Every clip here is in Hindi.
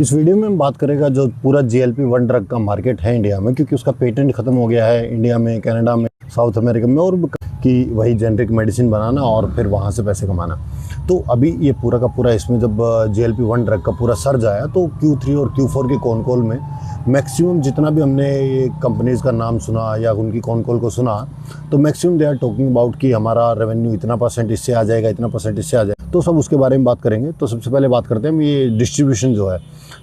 इस वीडियो में हम बात करेगा जो पूरा GLP-1 ड्रग का मार्केट है इंडिया में, क्योंकि उसका पेटेंट खत्म हो गया है इंडिया में, कनाडा में, साउथ अमेरिका में, और कि वही जेनरिक मेडिसिन बनाना और फिर वहाँ से पैसे कमाना। तो अभी ये पूरा का पूरा इसमें जब GLP-1 ड्रग का पूरा सर्ज आया तो Q3 और Q4 के कॉन कॉल में मैक्सिमम जितना भी हमने ये कंपनीज़ का नाम सुना या उनकी कॉन कॉल को सुना, तो maximum they are talking about कि हमारा रेवेन्यू इतना % इससे आ जाएगा, इतना % इससे आ जाएगा। तो सब उसके बारे में बात करेंगे। तो सबसे पहले बात करते हैं हम ये डिस्ट्रीब्यूशन जो है।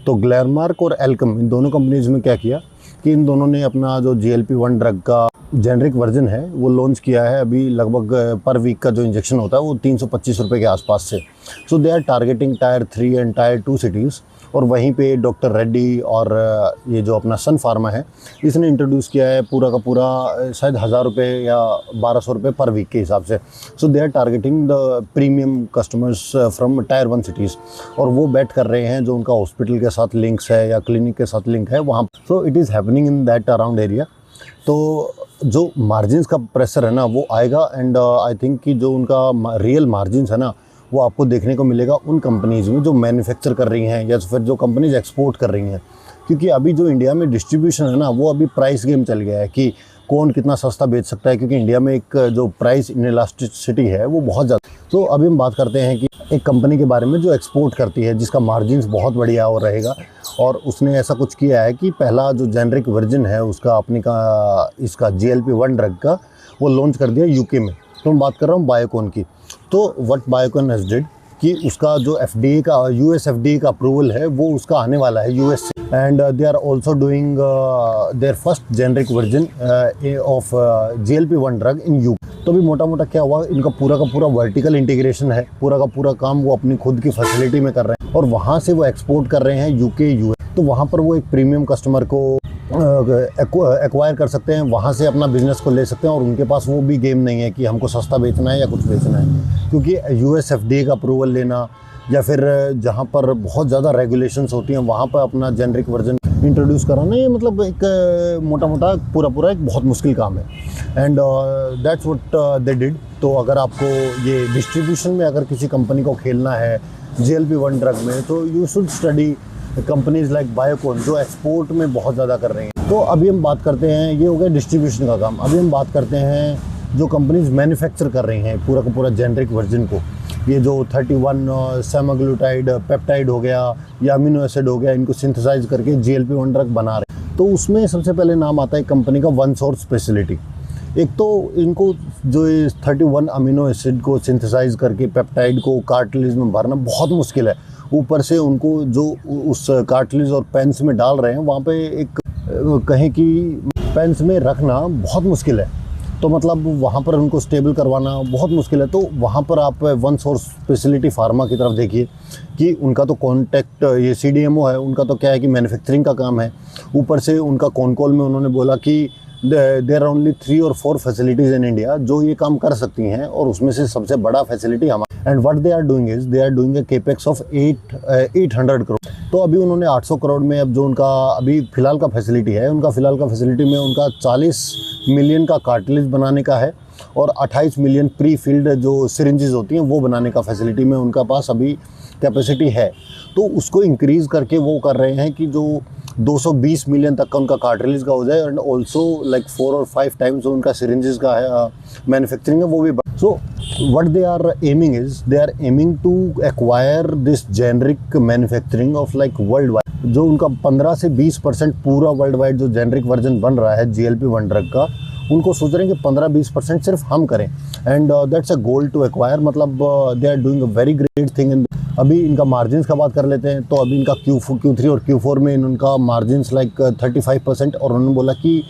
तो ग्लेनमार्क और एल्केम, इन दोनों कंपनीज़ में क्या किया कि इन दोनों ने अपना जो GLP-1 ड्रग का जेनरिक वर्जन है वो लॉन्च किया है। अभी लगभग पर वीक का जो इंजेक्शन होता है वो 325 रुपये के आसपास से। So they are targeting tier 3 and tier 2 cities. और वहीं पे डॉक्टर रेड्डी और ये जो अपना सन फार्मा है, इसने इंट्रोड्यूस किया है पूरा का पूरा शायद 1000 रुपये या 1200 रुपये पर वीक के हिसाब से। So they are targeting the premium customers from tier 1 cities, और वो बैट कर रहे हैं जो उनका हॉस्पिटल के साथ लिंक्स है या क्लिनिक के साथ लिंक है वहाँ। So it is happening in that around area. तो जो मार्जिन्स का प्रेशर है ना वो आएगा, एंड आई थिंक कि जो उनका रियल मार्जिन्स है ना वो आपको देखने को मिलेगा उन कंपनीज़ में जो मैन्युफैक्चर कर रही हैं या फिर जो कंपनीज एक्सपोर्ट कर रही हैं। क्योंकि अभी जो इंडिया में डिस्ट्रीब्यूशन है ना वो अभी प्राइस गेम चल गया है कि कौन कितना सस्ता बेच सकता है, क्योंकि इंडिया में एक जो प्राइस इनइलास्टिसिटी है वो बहुत ज़्यादा। तो अभी हम बात करते हैं कि एक कंपनी के बारे में जो एक्सपोर्ट करती है, जिसका मार्जिन्स बहुत बढ़िया और रहेगा, और उसने ऐसा कुछ किया है कि पहला जो जेनरिक वर्जन है उसका अपनी का इसका GLP-1 ड्रग का वो लॉन्च कर दिया यूके में। तो मैं बात कर रहा हूँ बायोकॉन की। तो व्हाट बायोकॉन हैज़ डिड कि उसका जो FDA का US FDA का अप्रूवल है वो उसका आने वाला है US से, and they are also doing their first generic version of GLP-1 drug in EU. तो भी मोटा मोटा क्या हुआ, इनका पूरा का पूरा वर्टिकल इंटीग्रेशन है, पूरा का पूरा काम वो अपनी खुद की फैसिलिटी में कर रहे हैं और वहाँ से वो एक्सपोर्ट कर रहे हैं UK US। तो वहाँ पर वो एक प्रीमियम कस्टमर को एक्वायर कर सकते हैं, वहाँ से अपना बिजनेस को ले सकते हैं, और उनके पास वो भी गेम नहीं है कि हमको सस्ता बेचना है या कुछ बेचना है। क्योंकि US FDA का अप्रूवल लेना या फिर जहाँ पर बहुत ज़्यादा रेगुलेशंस होती हैं वहाँ पर अपना जेनरिक वर्जन इंट्रोड्यूस कराना, ये मतलब एक मोटा मोटा पूरा एक बहुत मुश्किल काम है। And that's what they did. तो अगर आपको ये डिस्ट्रीब्यूशन में अगर किसी कंपनी को खेलना है GLP-1 ड्रग में, तो you should study companies like Biocon जो एक्सपोर्ट में बहुत ज़्यादा कर रही हैं। तो अभी हम बात करते हैं, ये हो गया डिस्ट्रीब्यूशन का काम। अभी हम बात करते हैं जो कंपनीज मैन्युफैक्चर कर रही हैं पूरा का पूरा जेनरिक वर्जन को। ये जो 31 सेमाग्लूटाइड पेप्टाइड हो गया या अमीनो एसिड हो गया, इनको सिंथेसाइज करके GLP-1 ड्रग बना रहे हैं। तो उसमें सबसे पहले नाम आता है कंपनी का वन सोर्स फैसिलिटी। एक तो इनको जो 31 अमीनो एसिड को सिंथेसाइज करके पेप्टाइड को कार्टिलेज में भरना बहुत मुश्किल है। ऊपर से उनको जो उस कार्टिलेज और पेंस में डाल रहे हैं वहाँ पे एक कहें कि पेंस में रखना बहुत मुश्किल है। तो मतलब वहाँ पर उनको स्टेबल करवाना बहुत मुश्किल है। तो वहाँ पर आप वन सोर्स फैसिलिटी फार्मा की तरफ देखिए कि उनका तो कॉन्टैक्ट ये CDMO है, उनका तो क्या है कि मैन्युफैक्चरिंग का काम है। ऊपर से उनका कॉन कॉल में उन्होंने बोला कि देयर आर ओनली 3 और 4 फैसिलिटीज़ इन इंडिया जो ये काम कर सकती हैं, और उसमें से सबसे बड़ा फैसिलिटी हमारा। And what they are doing is they are doing a capex of 800 crore. तो अभी उन्होंने 800 करोड़ में अब जो उनका अभी फ़िलहाल का फैसिलिटी है, उनका फ़िलहाल का फैसिलिटी में उनका 40 मिलियन का कार्टिलेज बनाने का है और 28 मिलियन प्री फिल्ड जो सिरिंजेस होती हैं वो बनाने का फैसिलिटी में उनका पास अभी कैपेसिटी है। तो उसको इंक्रीज़ करके वो कर रहे हैं कि जो 220 मिलियन तक का उनका कार्टिलेज का हो जाए, एंड ऑल्सो लाइक 4 और 5 टाइम्स जो उनका सिरिंजेस का है मैन्युफैक्चरिंग है वो भी। So what they are aiming is they are aiming to acquire this generic manufacturing of like worldwide. जो उनका 15 से 20% पूरा वर्ल्ड वाइड जो जेनरिक वर्जन बन रहा है GLP-1 ड्रग का, उनको सोच रहे हैं कि 15-20% सिर्फ हम करें, and that's a goal to acquire. मतलब they are doing a very great thing in. अभी इनका मार्जिन्स का बात कर लेते हैं। तो अभी इनका Q3 और Q4 में इनका मार्जिन्स लाइक 35%, और उन्होंने बोला कि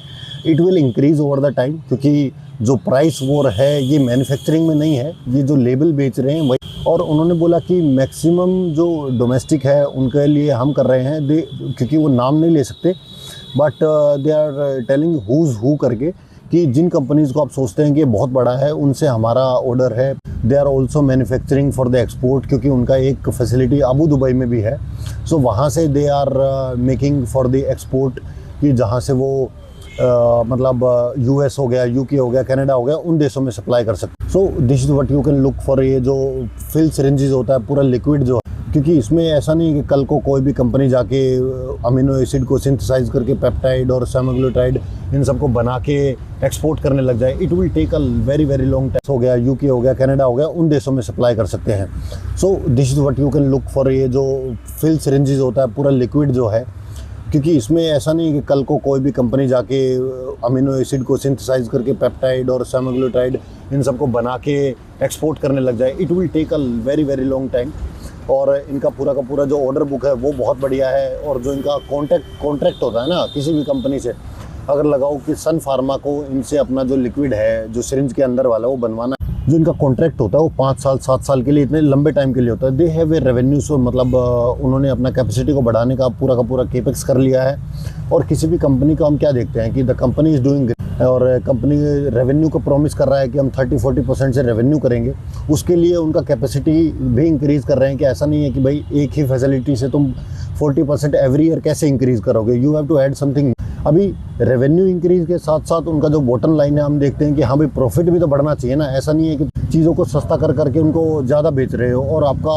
it will increase over the time, क्योंकि जो प्राइस वॉर है ये मैन्युफैक्चरिंग में नहीं है, ये जो लेबल बेच रहे हैं वही। और उन्होंने बोला कि मैक्सिमम जो डोमेस्टिक है उनके लिए हम कर रहे हैं, क्योंकि वो नाम नहीं ले सकते, but they are telling who's who करके कि जिन कंपनीज़ को आप सोचते हैं कि ये बहुत बड़ा है उनसे हमारा ऑर्डर है। They are also manufacturing for the export, क्योंकि उनका एक फैसिलिटी अबू दुबई में भी है। सो वहाँ से they are making for the export, कि जहाँ से वो मतलब US हो गया, UK हो गया, कनाडा हो गया, उन देशों में सप्लाई कर सकते। सो this is what you can look for. ये जो फिल सिरिंजेस होता है पूरा लिक्विड जो क्योंकि इसमें ऐसा नहीं है कि कल को कोई भी कंपनी जाके अमीनो एसिड को सिंथेसाइज करके पेप्टाइड और सेमाग्लूटाइड इन सबको बना के एक्सपोर्ट करने लग जाए। It will take a very very long time. हो गया यूके हो गया कनाडा हो गया, उन देशों में सप्लाई कर सकते हैं। सो this is what you can look for. ये जो फिल सिरिंजेस होता है पूरा लिक्विड जो है, क्योंकि इसमें ऐसा नहीं है कि कल को कोई भी कंपनी जाके अमीनो एसिड को सिंथेसाइज करके पेप्टाइड और सेमाग्लूटाइड इन सबको बना के एक्सपोर्ट करने लग जाए। It will take a very very long time. और इनका पूरा का पूरा जो ऑर्डर बुक है वो बहुत बढ़िया है। और जो इनका कॉन्ट्रैक्ट होता है ना किसी भी कंपनी से, अगर लगाओ कि सन फार्मा को इनसे अपना जो लिक्विड है जो सिरिंज के अंदर वाला वो बनवाना, जो इनका कॉन्ट्रैक्ट होता है वो 5 साल 7 साल के लिए, इतने लंबे टाइम के लिए होता है। They have a revenue. सो मतलब उन्होंने अपना कैपेसिटी को बढ़ाने का पूरा केपेक्स कर लिया है। और किसी भी कंपनी का हम क्या देखते हैं कि द कंपनी इज़ डूइंग, और कंपनी रेवेन्यू को प्रॉमिस कर रहा है कि हम 30-40% से रेवेन्यू करेंगे, उसके लिए उनका कैपेसिटी भी इंक्रीज़ कर रहे हैं। कि ऐसा नहीं है कि भाई एक ही फैसिलिटी से तुम 40% एवरी ईयर कैसे इंक्रीज़ करोगे, you have to add something. अभी रेवेन्यू इंक्रीज़ के साथ साथ उनका जो बॉटम लाइन है हम देखते हैं कि हाँ भाई प्रॉफिट भी तो बढ़ना चाहिए ना। ऐसा नहीं है कि चीज़ों को सस्ता कर करके उनको ज़्यादा बेच रहे हो और आपका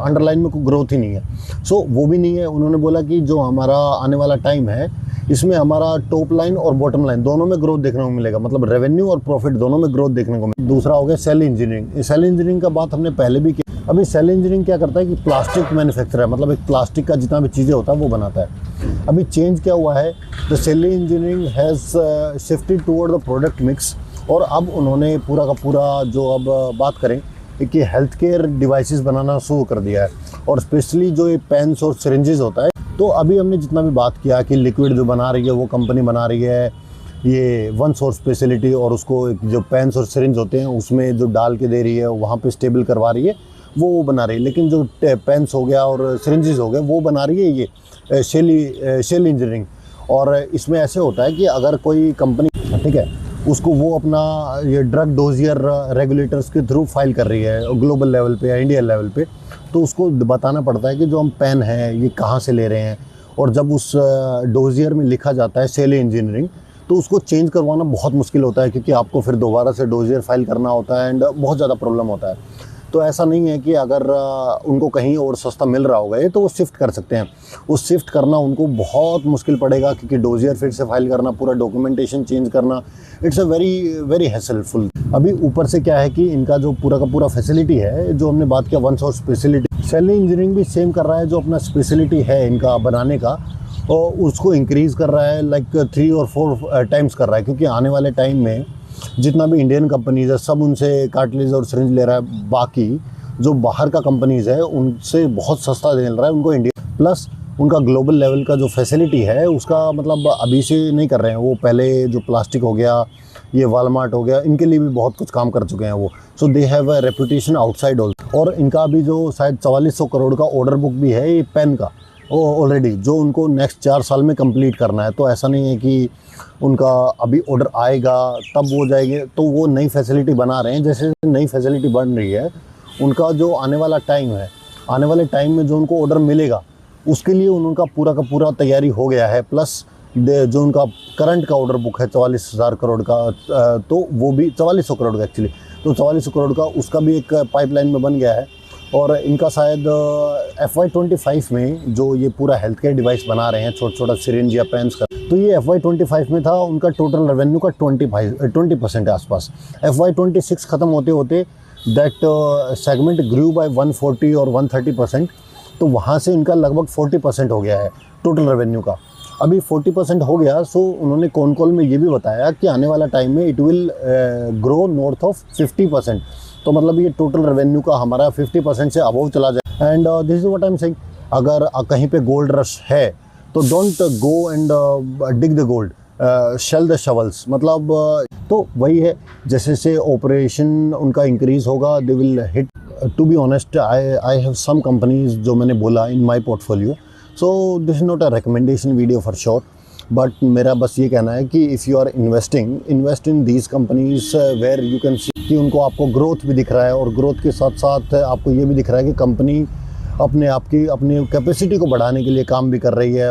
अंडरलाइन में कोई ग्रोथ ही नहीं है। सो वो भी नहीं है। उन्होंने बोला कि जो हमारा आने वाला टाइम है इसमें हमारा टॉप लाइन और बॉटम लाइन दोनों में ग्रोथ देखने को मिलेगा, मतलब रेवेन्यू और प्रॉफिट दोनों में ग्रोथ देखने को मिलेगा। दूसरा हो गया सेल इंजीनियरिंग। सेल इंजीनियरिंग का बात हमने पहले भी की। अभी सेल इंजीनियरिंग क्या करता है कि प्लास्टिक मैन्युफैक्चर है, मतलब एक प्लास्टिक का जितना भी चीज़ें होता है वो बनाता है। अभी चेंज क्या हुआ है, the cell engineering has shifted toward the product mix. और अब उन्होंने पूरा का पूरा जो अब बात करें कि हेल्थ केयर डिवाइसेस बनाना शुरू कर दिया है। और स्पेशली जो ये पेन्स और सिरिंजेस होता है, तो अभी हमने जितना भी बात किया कि लिक्विड जो बना रही है वो कंपनी बना रही है ये वन सोर्स स्पेशलिटी, और उसको जो पेन्स और सिरिंज होते हैं उसमें जो डाल के दे रही है वहाँ पे स्टेबल करवा रही है, वो बना रही है। लेकिन जो पेन्स हो गया और सिरिंजेस हो गए वो बना रही है ये सेल इंजीनियरिंग। और इसमें ऐसे होता है कि अगर कोई कंपनी, ठीक है, उसको वो अपना ये ड्रग डोजियर रेगुलेटर्स के थ्रू फाइल कर रही है ग्लोबल लेवल पे या इंडियन लेवल पे, तो उसको बताना पड़ता है कि जो हम पेन है ये कहाँ से ले रहे हैं। और जब उस डोजियर में लिखा जाता है सेल इंजीनियरिंग, तो उसको चेंज करवाना बहुत मुश्किल होता है, क्योंकि आपको फिर दोबारा से डोजियर फाइल करना होता है एंड बहुत ज़्यादा प्रॉब्लम होता है। तो ऐसा नहीं है कि अगर उनको कहीं और सस्ता मिल रहा होगा ये तो वो शिफ्ट कर सकते हैं। वो शिफ्ट करना उनको बहुत मुश्किल पड़ेगा, क्योंकि डोजियर फिर से फाइल करना, पूरा डॉक्यूमेंटेशन चेंज करना, इट्स अ वेरी वेरी हैसलफुल। अभी ऊपर से क्या है कि इनका जो पूरा का पूरा फैसिलिटी है, जो हमने बात किया one source speciality, cell engineering भी सेम कर रहा है। जो अपना स्पेशलिटी है इनका बनाने का, और उसको इंक्रीज़ कर रहा है लाइक 3 और 4 टाइम्स कर रहा है। क्योंकि आने वाले टाइम में जितना भी इंडियन कंपनीज़ है सब उनसे कार्टिलेज और सिरिंज ले रहा है। बाकी जो बाहर का कंपनीज़ है उनसे बहुत सस्ता दे रहा है उनको इंडिया। प्लस उनका ग्लोबल लेवल का जो फैसिलिटी है उसका मतलब अभी से नहीं कर रहे हैं वो, पहले जो प्लास्टिक हो गया, ये वालमार्ट हो गया, इनके लिए भी बहुत कुछ काम कर चुके हैं वो। So they have a reputation outside also. और इनका अभी जो शायद 4400 करोड़ का ऑर्डर बुक भी है ये पेन का ऑलरेडी, जो उनको नेक्स्ट 4 साल में कंप्लीट करना है। तो ऐसा नहीं है कि उनका अभी ऑर्डर आएगा तब वो जाएंगे, तो वो नई फैसिलिटी बना रहे हैं। जैसे नई फैसिलिटी बन रही है, उनका जो आने वाला टाइम है, आने वाले टाइम में जो उनको ऑर्डर मिलेगा उसके लिए उनका पूरा का पूरा तैयारी हो गया है। प्लस जो उनका करंट का ऑर्डर बुक है 44,000 करोड़ का, तो वो भी 4400 करोड़ का एक्चुअली, तो 4400 करोड़ का उसका भी एक पाइपलाइन में बन गया है। और इनका शायद FY25 में जो ये पूरा हेल्थ केयर डिवाइस बना रहे हैं, छोटा छोटा सिरिंज या पेन्स का, तो ये FY25 में था। उनका टोटल रेवेन्यू का 20% के आसपास। FY26 ख़त्म होते होते दैट सेगमेंट ग्रू बाय 140 और 130%, तो वहाँ से इनका लगभग 40% हो गया है टोटल रेवेन्यू का। अभी 40% हो गया। सो उन्होंने कॉन कॉल में ये भी बताया कि आने वाला टाइम में it will grow north of 50%। तो मतलब ये टोटल रेवेन्यू का हमारा 50% से अबव चला जाए। And this is what I am saying, अगर कहीं पे गोल्ड रश है तो don't go and dig the gold, sell the shovels. मतलब तो वही है, जैसे से ऑपरेशन उनका इंक्रीज़ होगा they will hit. To be honest, I have some companies जो मैंने बोला in my portfolio. So this is not a recommendation video for sure, but मेरा बस ये कहना है कि if you are invest in these companies where you can see कि उनको आपको ग्रोथ भी दिख रहा है, और ग्रोथ के साथ साथ आपको ये भी दिख रहा है कि कंपनी अपने आप की अपनी कैपेसिटी को बढ़ाने के लिए काम भी कर रही है।